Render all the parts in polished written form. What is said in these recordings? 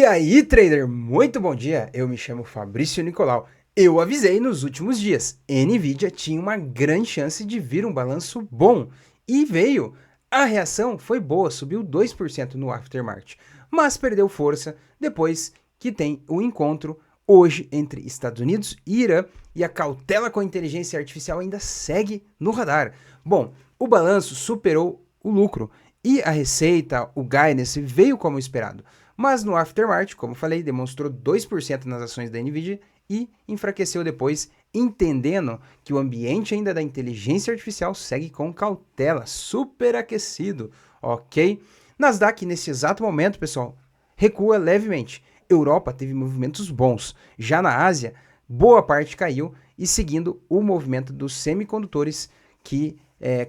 E aí, trader, muito bom dia. Eu me chamo Fabrício Nicolau. Eu avisei nos últimos dias, Nvidia tinha uma grande chance de vir um balanço bom. E veio. A reação foi boa, subiu 2% no aftermarket, mas perdeu força depois que tem o encontro hoje entre Estados Unidos e Irã, e a cautela com a inteligência artificial ainda segue no radar. Bom, o balanço superou o lucro e a receita, o guidance, veio como esperado. Mas no aftermarket, como falei, demonstrou 2% nas ações da Nvidia e enfraqueceu depois, entendendo que o ambiente ainda da inteligência artificial segue com cautela, superaquecido, ok? Nasdaq, nesse exato momento, pessoal, recua levemente. Europa teve movimentos bons. Já na Ásia, boa parte caiu e seguindo o movimento dos semicondutores, que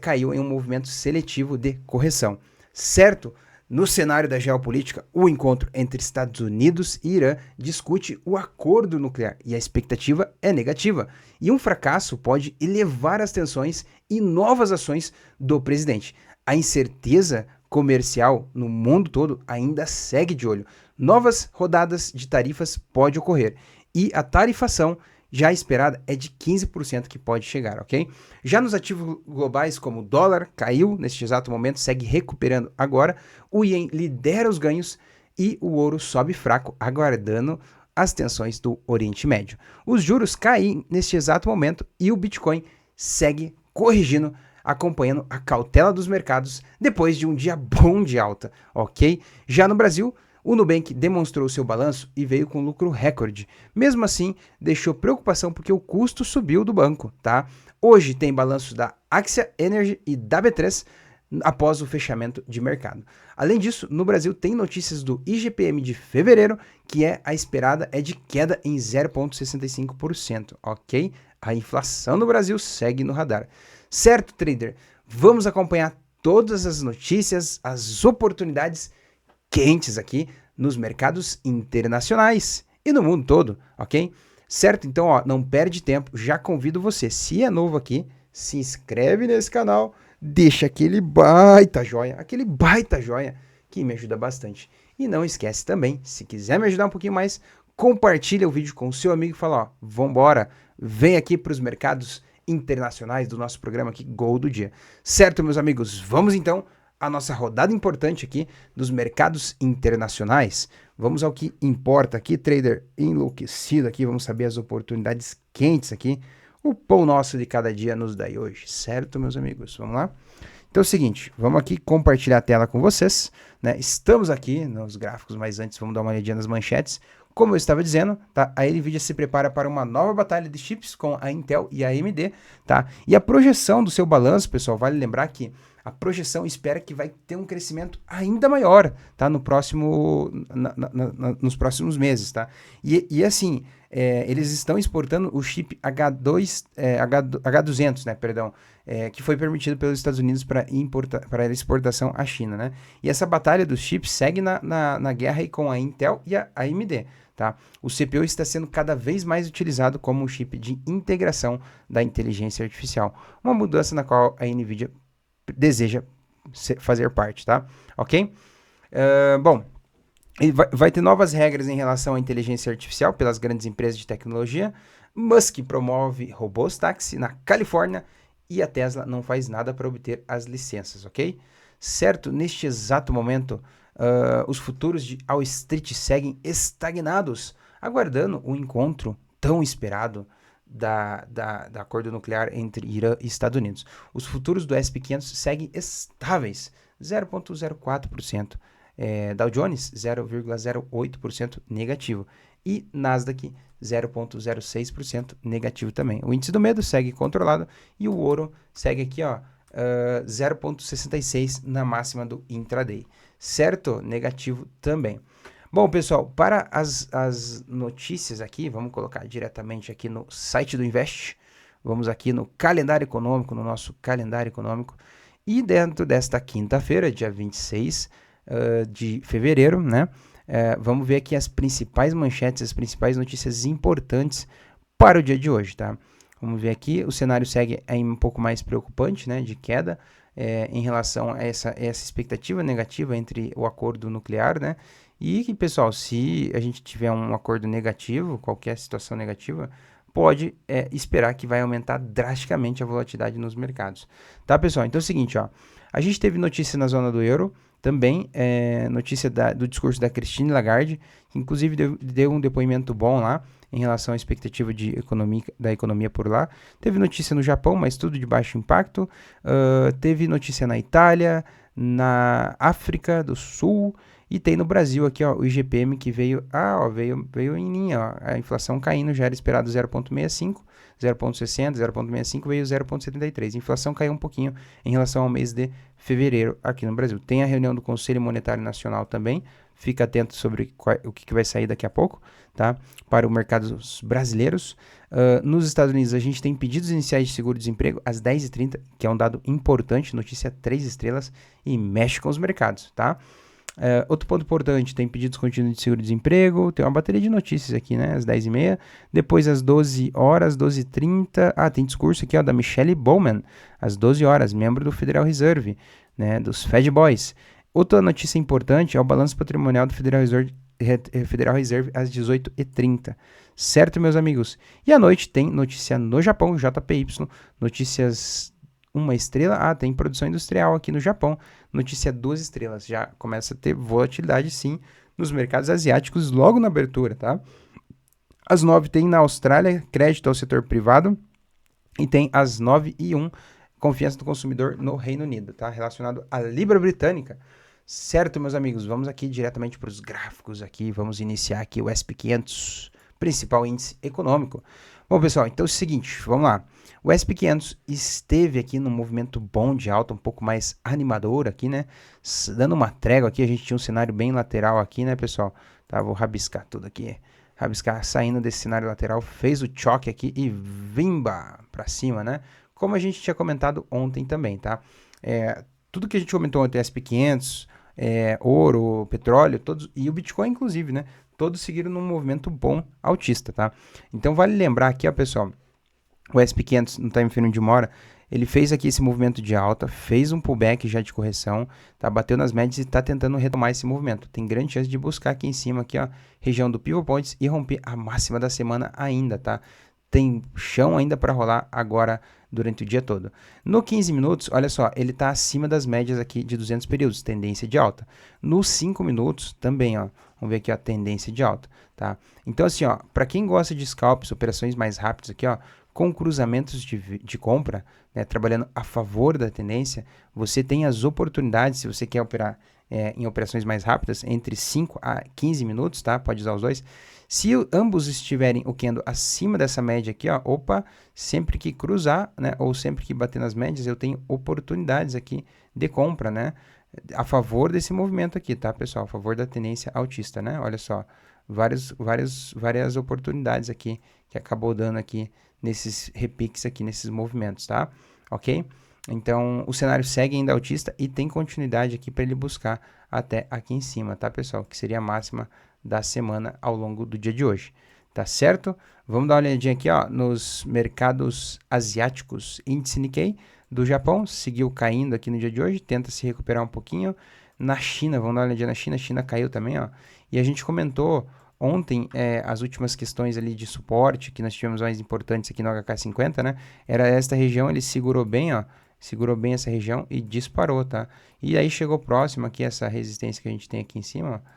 caiu em um movimento seletivo de correção. Certo? No cenário da geopolítica, o encontro entre Estados Unidos e Irã discute o acordo nuclear e a expectativa é negativa. E um fracasso pode elevar as tensões e novas ações do presidente. A incerteza comercial no mundo todo ainda segue de olho. Novas rodadas de tarifas podem ocorrer e a tarifação já esperada é de 15% que pode chegar, ok? Já nos ativos globais, como o dólar caiu neste exato momento, segue recuperando agora, o ien lidera os ganhos e o ouro sobe fraco, aguardando as tensões do Oriente Médio. Os juros caem neste exato momento e o Bitcoin segue corrigindo, acompanhando a cautela dos mercados depois de um dia bom de alta, ok? Já no Brasil, o Nubank demonstrou seu balanço e veio com lucro recorde. Mesmo assim, deixou preocupação porque o custo subiu do banco, tá? Hoje tem balanço da Axia Energy e da B3 após o fechamento de mercado. Além disso, no Brasil tem notícias do IGPM de fevereiro, que a esperada é de queda em 0,65%, ok? A inflação no Brasil segue no radar. Certo, trader? Vamos acompanhar todas as notícias, as oportunidades quentes aqui nos mercados internacionais e no mundo todo, ok? Certo? Então, ó, não perde tempo, já convido você, se é novo aqui, se inscreve nesse canal, deixa aquele baita joia que me ajuda bastante. E não esquece também, se quiser me ajudar um pouquinho mais, compartilha o vídeo com o seu amigo e fala, ó, vambora, vem aqui para os mercados internacionais do nosso programa aqui, Gol do Dia. Certo, meus amigos? Vamos então a nossa rodada importante aqui dos mercados internacionais. Vamos ao que importa aqui, trader enlouquecido aqui, vamos saber as oportunidades quentes aqui. O pão nosso de cada dia nos dá hoje, certo, meus amigos? Vamos lá? Então é o seguinte, vamos aqui compartilhar a tela com vocês, né? Estamos aqui nos gráficos, mas antes vamos dar uma olhadinha nas manchetes. Como eu estava dizendo, tá? A Nvidia se prepara para uma nova batalha de chips com a Intel e a AMD, tá? E a projeção do seu balanço, pessoal, vale lembrar que a projeção espera que vai ter um crescimento ainda maior, tá? No próximo, nos próximos meses, tá? E assim, eles estão exportando o chip H200, né? Perdão, que foi permitido pelos Estados Unidos para exportação à China, né? E essa batalha dos chips segue na guerra aí com a Intel e a AMD. Tá? O CPU está sendo cada vez mais utilizado como um chip de integração da inteligência artificial, uma mudança na qual a Nvidia deseja fazer parte, tá? Ok? Bom, vai ter novas regras em relação à inteligência artificial pelas grandes empresas de tecnologia. Musk promove robôs táxi na Califórnia e a Tesla não faz nada para obter as licenças, ok? Certo? Neste exato momento, os futuros de Wall Street seguem estagnados, aguardando o encontro tão esperado da acordo nuclear entre Irã e Estados Unidos. Os futuros do S&P 500 seguem estáveis, 0,04%. Dow Jones, 0,08% negativo. E Nasdaq, 0,06% negativo também. O índice do medo segue controlado e o ouro segue aqui, ó, 0,66 na máxima do intraday. Certo? Negativo também. Bom, pessoal, para as notícias aqui, vamos colocar diretamente aqui no site do Invest. Vamos aqui no calendário econômico, no nosso calendário econômico. E dentro desta quinta-feira, dia 26 de fevereiro, né? Vamos ver aqui as principais manchetes, as principais notícias importantes para o dia de hoje, tá? Vamos ver aqui, o cenário segue aí um pouco mais preocupante, né? De queda. Em relação a essa expectativa negativa entre o acordo nuclear, né, E que, pessoal, se a gente tiver um acordo negativo, qualquer situação negativa, pode esperar que vai aumentar drasticamente a volatilidade nos mercados. Tá, pessoal? Então é o seguinte, ó. A gente teve notícia na zona do euro, também notícia do discurso da Christine Lagarde, que inclusive deu um depoimento bom lá em relação à expectativa da economia por lá. Teve notícia no Japão, mas tudo de baixo impacto. Teve notícia na Itália, na África do Sul, e tem no Brasil aqui, ó, o IGPM que veio em linha, ó, a inflação caindo, já era esperado 0,65, 0,60, 0,65, veio 0,73. A inflação caiu um pouquinho em relação ao mês de fevereiro aqui no Brasil. Tem a reunião do Conselho Monetário Nacional também, fica atento sobre o que vai sair daqui a pouco, tá? Para os mercados brasileiros. Nos Estados Unidos, a gente tem pedidos iniciais de seguro-desemprego às 10h30, que é um dado importante, notícia 3 estrelas, e mexe com os mercados, tá? Outro ponto importante, tem pedidos contínuos de seguro-desemprego, tem uma bateria de notícias aqui, né, às 10h30, depois às 12 horas, 12h30, tem discurso aqui, ó, da Michelle Bowman, às 12 horas, membro do Federal Reserve, né, dos Fed Boys. Outra notícia importante é o balanço patrimonial do Federal Reserve às 18h30, certo, meus amigos? E à noite tem notícia no Japão, JPY, notícias 1 estrela, tem produção industrial aqui no Japão, notícia 2 estrelas, já começa a ter volatilidade sim nos mercados asiáticos logo na abertura, tá? Às 9 tem na Austrália, crédito ao setor privado, e tem às 9h01, confiança do consumidor no Reino Unido, tá? Relacionado à Libra Britânica. Certo, meus amigos, vamos aqui diretamente para os gráficos aqui, vamos iniciar aqui o S&P 500, principal índice econômico. Bom, pessoal, então é o seguinte, vamos lá. O S&P 500 esteve aqui num movimento bom de alta, um pouco mais animador aqui, né? Dando uma trégua aqui, a gente tinha um cenário bem lateral aqui, né, pessoal? Tá, vou rabiscar tudo aqui. Rabiscar, saindo desse cenário lateral, fez o choque aqui e vimba pra cima, né? Como a gente tinha comentado ontem também, tá? Tudo que a gente comentou ontem, S&P 500, ouro, petróleo, todos, e o Bitcoin inclusive, né? Todos seguiram num movimento bom altista, tá? Então vale lembrar aqui, ó, pessoal, o S&P 500 no time frame de 1 hora, ele fez aqui esse movimento de alta, fez um pullback já de correção, tá? Bateu nas médias e está tentando retomar esse movimento. Tem grande chance de buscar aqui em cima, aqui, ó, região do Pivot Points e romper a máxima da semana ainda, tá? Tem chão ainda para rolar agora durante o dia todo. No 15 minutos, olha só, ele está acima das médias aqui de 200 períodos, tendência de alta. Nos 5 minutos também, ó, vamos ver aqui a tendência de alta, tá? Então assim, ó, para quem gosta de scalps, operações mais rápidas aqui, ó, com cruzamentos de compra, né, trabalhando a favor da tendência, você tem as oportunidades, se você quer operar em operações mais rápidas, entre 5 a 15 minutos, tá? Pode usar os dois. Se ambos estiverem oquendo acima dessa média aqui, ó, sempre que cruzar, né, ou sempre que bater nas médias, eu tenho oportunidades aqui de compra, né, a favor desse movimento aqui, tá, pessoal? A favor da tendência altista, né? Olha só, várias oportunidades aqui que acabou dando aqui nesses repiques aqui, nesses movimentos, tá? Ok? Então, o cenário segue ainda altista e tem continuidade aqui para ele buscar até aqui em cima, tá, pessoal? Que seria a máxima da semana ao longo do dia de hoje, tá certo? Vamos dar uma olhadinha aqui, ó, nos mercados asiáticos. Índice Nikkei do Japão seguiu caindo aqui no dia de hoje, tenta se recuperar um pouquinho. Na China, vamos dar uma olhadinha na China, a China caiu também, ó. E a gente comentou ontem as últimas questões ali de suporte que nós tivemos mais importantes aqui no HK50, né? Era esta região, ele segurou bem, ó. Segurou bem essa região e disparou, tá? E aí chegou próximo aqui, essa resistência que a gente tem aqui em cima, ó,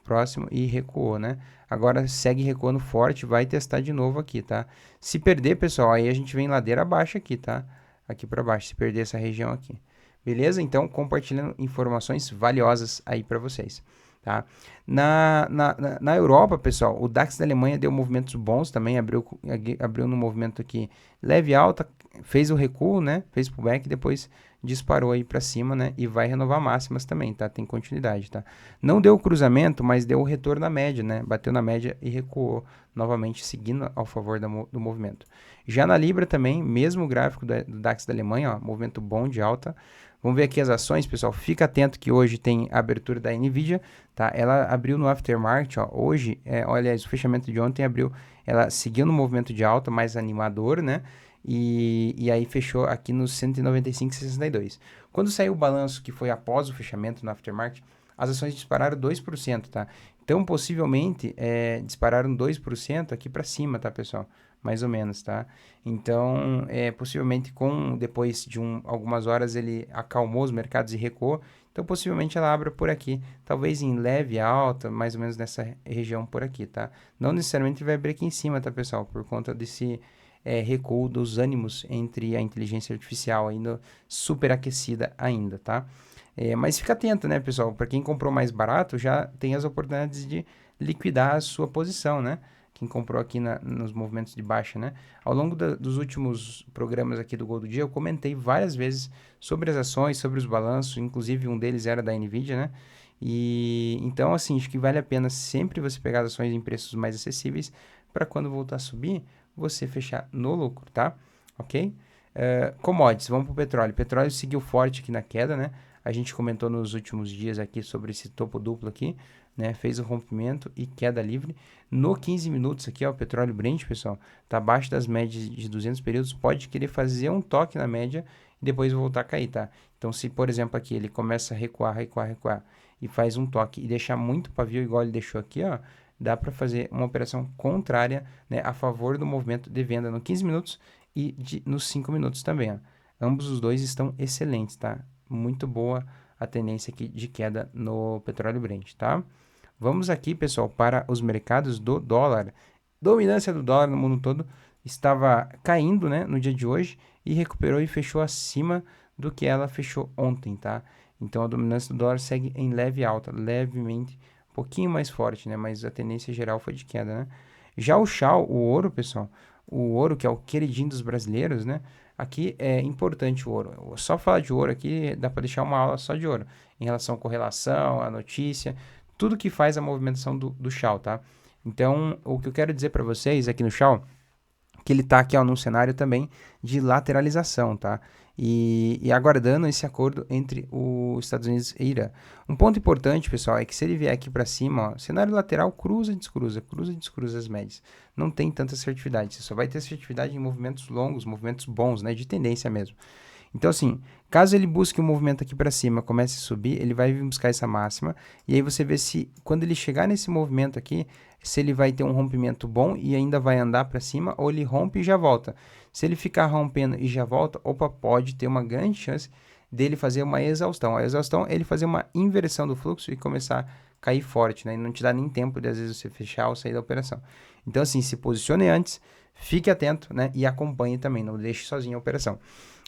próximo e recuou, né? Agora segue recuando forte, vai testar de novo aqui, tá? Se perder, pessoal, aí a gente vem ladeira abaixo aqui, tá? Aqui para baixo, se perder essa região aqui. Beleza? Então, compartilhando informações valiosas aí para vocês, tá? Na Europa, pessoal, o DAX da Alemanha deu movimentos bons também, abriu no movimento aqui leve alta, fez o recuo, né? Fez o pullback e depois disparou aí para cima, né? E vai renovar máximas também, tá? Tem continuidade, tá? Não deu o cruzamento, mas deu o retorno na média, né? Bateu na média e recuou novamente, seguindo ao favor do movimento. Já na Libra também, mesmo gráfico do DAX da Alemanha, ó, movimento bom de alta. Vamos ver aqui as ações, pessoal. Fica atento que hoje tem a abertura da Nvidia, tá? Ela abriu no aftermarket, ó. Hoje, olha, o fechamento de ontem abriu, ela seguiu no movimento de alta, mais animador, né? E aí fechou aqui nos 195,62. Quando saiu o balanço, que foi após o fechamento no aftermarket, as ações dispararam 2%, tá? Então, possivelmente, dispararam 2% aqui para cima, tá, pessoal? Mais ou menos, tá? Então, possivelmente, depois de algumas horas, ele acalmou os mercados e recuou. Então, possivelmente, ela abra por aqui. Talvez em leve alta, mais ou menos nessa região por aqui, tá? Não necessariamente vai abrir aqui em cima, tá, pessoal? Por conta desse recuo dos ânimos entre a inteligência artificial ainda superaquecida ainda, tá? Mas fica atento, né, pessoal? Para quem comprou mais barato, já tem as oportunidades de liquidar a sua posição, né? Quem comprou aqui nos movimentos de baixa, né? Ao longo dos últimos programas aqui do Gol do Dia, eu comentei várias vezes sobre as ações, sobre os balanços, inclusive um deles era da Nvidia, né? E então, assim, acho que vale a pena sempre você pegar as ações em preços mais acessíveis para quando voltar a subir, você fechar no lucro, tá? Ok? Commodities, vamos para o petróleo. Petróleo seguiu forte aqui na queda, né? A gente comentou nos últimos dias aqui sobre esse topo duplo aqui, né? Fez o rompimento e queda livre. No 15 minutos aqui, ó, o petróleo Brent, pessoal, tá abaixo das médias de 200 períodos, pode querer fazer um toque na média e depois voltar a cair, tá? Então, se, por exemplo, aqui ele começa a recuar e faz um toque e deixar muito pavio igual ele deixou aqui, ó, dá para fazer uma operação contrária, né, a favor do movimento de venda no 15 minutos e nos 5 minutos também, ó. Ambos os dois estão excelentes, tá? Muito boa a tendência aqui de queda no petróleo Brent, tá? Vamos aqui, pessoal, para os mercados do dólar. Dominância do dólar no mundo todo estava caindo, né, no dia de hoje e recuperou e fechou acima do que ela fechou ontem, tá? Então a dominância do dólar segue em leve alta, levemente, um pouquinho mais forte, né? Mas a tendência geral foi de queda, né? Já o Shao, o ouro, pessoal, o ouro que é o queridinho dos brasileiros, né? Aqui é importante o ouro. Só falar de ouro aqui dá para deixar uma aula só de ouro, em relação à correlação, à notícia, tudo que faz a movimentação do Shao, tá? Então, o que eu quero dizer para vocês aqui no Shao, que ele está aqui ó, num cenário também de lateralização, tá? E aguardando esse acordo entre os Estados Unidos e Irã. Um ponto importante, pessoal, é que se ele vier aqui para cima, ó, cenário lateral cruza e descruza as médias. Não tem tanta assertividade, você só vai ter assertividade em movimentos longos, movimentos bons, né, de tendência mesmo. Então, assim, caso ele busque um movimento aqui para cima, comece a subir, ele vai vir buscar essa máxima, e aí você vê se, quando ele chegar nesse movimento aqui, se ele vai ter um rompimento bom e ainda vai andar para cima, ou ele rompe e já volta. Se ele ficar rompendo e já volta, opa, pode ter uma grande chance dele fazer uma exaustão. A exaustão é ele fazer uma inversão do fluxo e começar a cair forte, né? E não te dá nem tempo de, às vezes, você fechar ou sair da operação. Então, assim, se posicione antes, fique atento, né? E acompanhe também, não deixe sozinho a operação.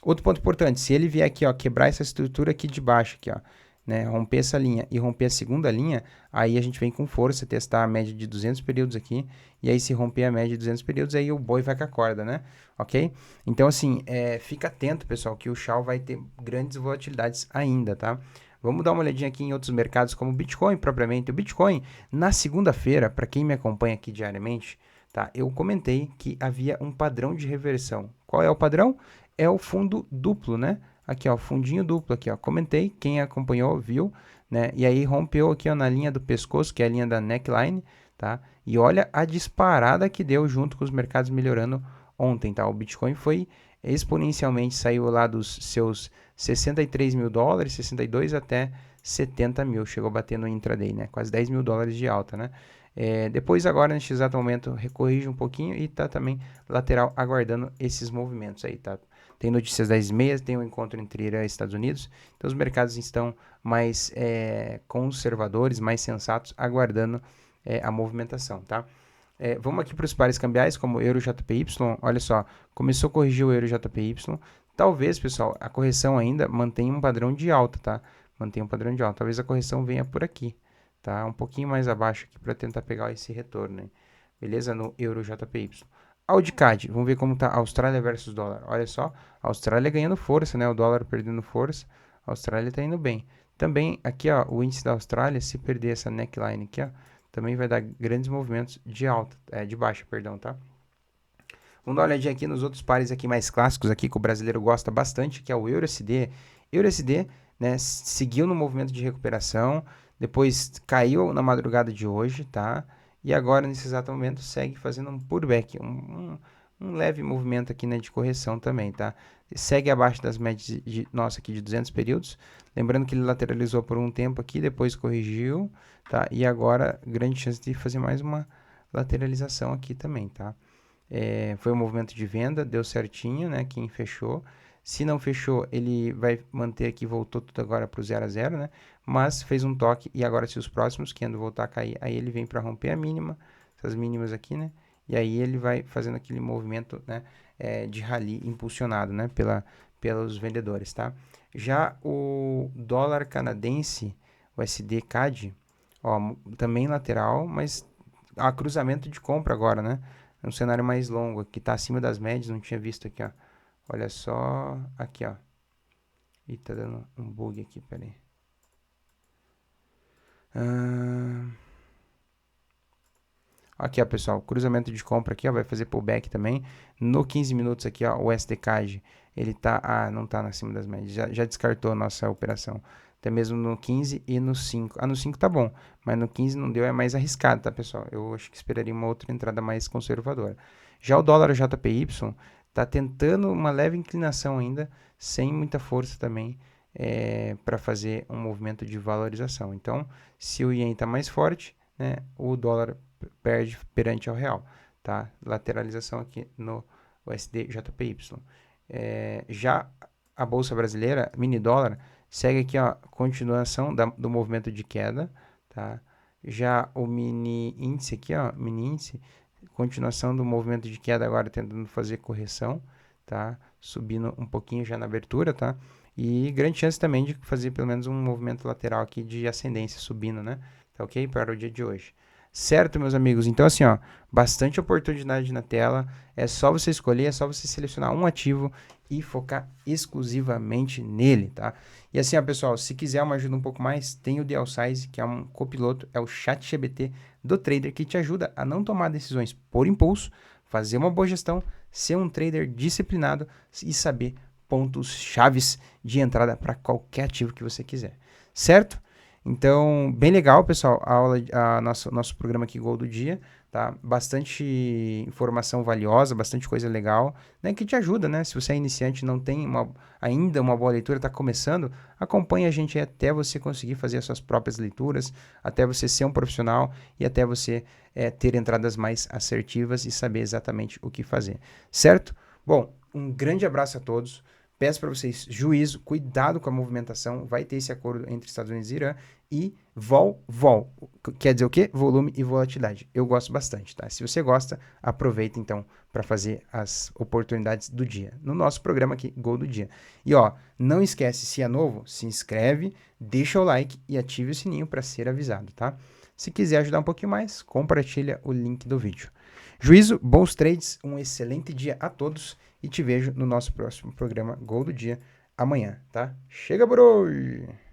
Outro ponto importante, se ele vier aqui, ó, quebrar essa estrutura aqui de baixo, aqui, ó, né, romper essa linha e romper a segunda linha, aí a gente vem com força testar a média de 200 períodos aqui, e aí se romper a média de 200 períodos, aí o boi vai com a corda, né, ok? Então, assim, fica atento, pessoal, que o Shao vai ter grandes volatilidades ainda, tá? Vamos dar uma olhadinha aqui em outros mercados, como o Bitcoin, propriamente. O Bitcoin, na segunda-feira, para quem me acompanha aqui diariamente, tá, eu comentei que havia um padrão de reversão. Qual é o padrão? É o fundo duplo, né? Aqui, ó, fundinho duplo aqui, ó. Comentei, quem acompanhou viu, né? E aí rompeu aqui, ó, na linha do pescoço, que é a linha da neckline, tá? E olha a disparada que deu junto com os mercados melhorando ontem, tá? O Bitcoin foi exponencialmente, saiu lá dos seus 63 mil dólares, 62 até 70 mil, chegou a bater no intraday, né? Quase 10 mil dólares de alta, né? Depois agora, neste exato momento, recorrige um pouquinho e tá também lateral aguardando esses movimentos aí, tá? Tem notícias das 10h30, tem um encontro entre Irã e Estados Unidos, então os mercados estão mais conservadores, mais sensatos, aguardando a movimentação, tá? Vamos aqui para os pares cambiais, como o Euro JPY, olha só, começou a corrigir o Euro JPY, talvez, pessoal, a correção ainda mantenha um padrão de alta, tá? Mantenha um padrão de alta, talvez a correção venha por aqui, tá? Um pouquinho mais abaixo aqui para tentar pegar esse retorno, né? Beleza? No Euro JPY. Audicad, vamos ver como tá Austrália versus dólar. Olha só, a Austrália ganhando força, né? O dólar perdendo força, a Austrália tá indo bem. Também aqui, ó, o índice da Austrália, se perder essa neckline aqui, ó, também vai dar grandes movimentos de alta, de baixa, perdão, tá? Vamos dar uma olhadinha aqui nos outros pares aqui mais clássicos aqui que o brasileiro gosta bastante, que é o EURUSD. EURUSD, né, seguiu no movimento de recuperação, depois caiu na madrugada de hoje, tá? E agora, nesse exato momento, segue fazendo um pullback, um leve movimento aqui, né, de correção também, tá? Segue abaixo das médias nossa aqui de 200 períodos. Lembrando que ele lateralizou por um tempo aqui, depois corrigiu, tá? E agora, grande chance de fazer mais uma lateralização aqui também, tá? Foi um movimento de venda, deu certinho, né? Quem fechou. Se não fechou, ele vai manter aqui, voltou tudo agora para o 0 a 0, né? Mas fez um toque e agora se os próximos querendo voltar a cair, aí ele vem para romper a mínima, essas mínimas aqui, né? E aí ele vai fazendo aquele movimento, né, de rally impulsionado, né, pelos vendedores, tá? Já o dólar canadense, o USD-CAD, ó, também lateral, mas há cruzamento de compra agora, né? É um cenário mais longo, que está acima das médias, não tinha visto aqui, ó. Olha só, aqui, ó. Ih, tá dando um bug aqui, peraí. Aqui, ó, pessoal, cruzamento de compra aqui, ó, vai fazer pullback também. No 15 minutos aqui, ó, o SDCAD, ele tá, não tá acima das médias, já descartou a nossa operação. Até mesmo no 15 e no 5. No 5 tá bom, mas no 15 não deu, é mais arriscado, tá, pessoal? Eu acho que esperaria uma outra entrada mais conservadora. Já o dólar JPY tá tentando uma leve inclinação ainda, sem muita força também, para fazer um movimento de valorização. Então, se o Yen tá mais forte, né, o dólar perde perante ao real, tá? Lateralização aqui no USD-JPY. Já a bolsa brasileira, mini dólar, segue aqui a continuação do movimento de queda, tá? Já o mini índice aqui, ó, mini índice, continuação do movimento de queda agora tentando fazer correção, tá? Subindo um pouquinho já na abertura, tá? E grande chance também de fazer pelo menos um movimento lateral aqui de ascendência subindo, né? Tá ok? Para o dia de hoje. Certo, meus amigos? Então, assim, ó, bastante oportunidade na tela. É só você escolher, é só você selecionar um ativo e focar exclusivamente nele, tá? E assim, ó, pessoal, se quiser uma ajuda um pouco mais, tem o The Size, que é um copiloto, é o ChatGPT do trader que te ajuda a não tomar decisões por impulso, fazer uma boa gestão, ser um trader disciplinado e saber pontos chaves de entrada para qualquer ativo que você quiser. Certo? Então, bem legal, pessoal, nosso programa aqui, Gol do Dia, tá? Bastante informação valiosa, bastante coisa legal, né? Que te ajuda, né? Se você é iniciante e não tem ainda uma boa leitura, está começando, acompanhe a gente até você conseguir fazer as suas próprias leituras, até você ser um profissional e até você ter entradas mais assertivas e saber exatamente o que fazer, certo? Bom, um grande abraço a todos. Peço para vocês juízo, cuidado com a movimentação, vai ter esse acordo entre Estados Unidos e Irã e vol, quer dizer o quê? Volume e volatilidade. Eu gosto bastante, tá? Se você gosta, aproveita então para fazer as oportunidades do dia. No nosso programa aqui, Gol do Dia. E ó, não esquece, se é novo, se inscreve, deixa o like e ative o sininho para ser avisado, tá? Se quiser ajudar um pouquinho mais, compartilha o link do vídeo. Juízo, bons trades, um excelente dia a todos e te vejo no nosso próximo programa Gol do Dia amanhã, tá? Chega por hoje!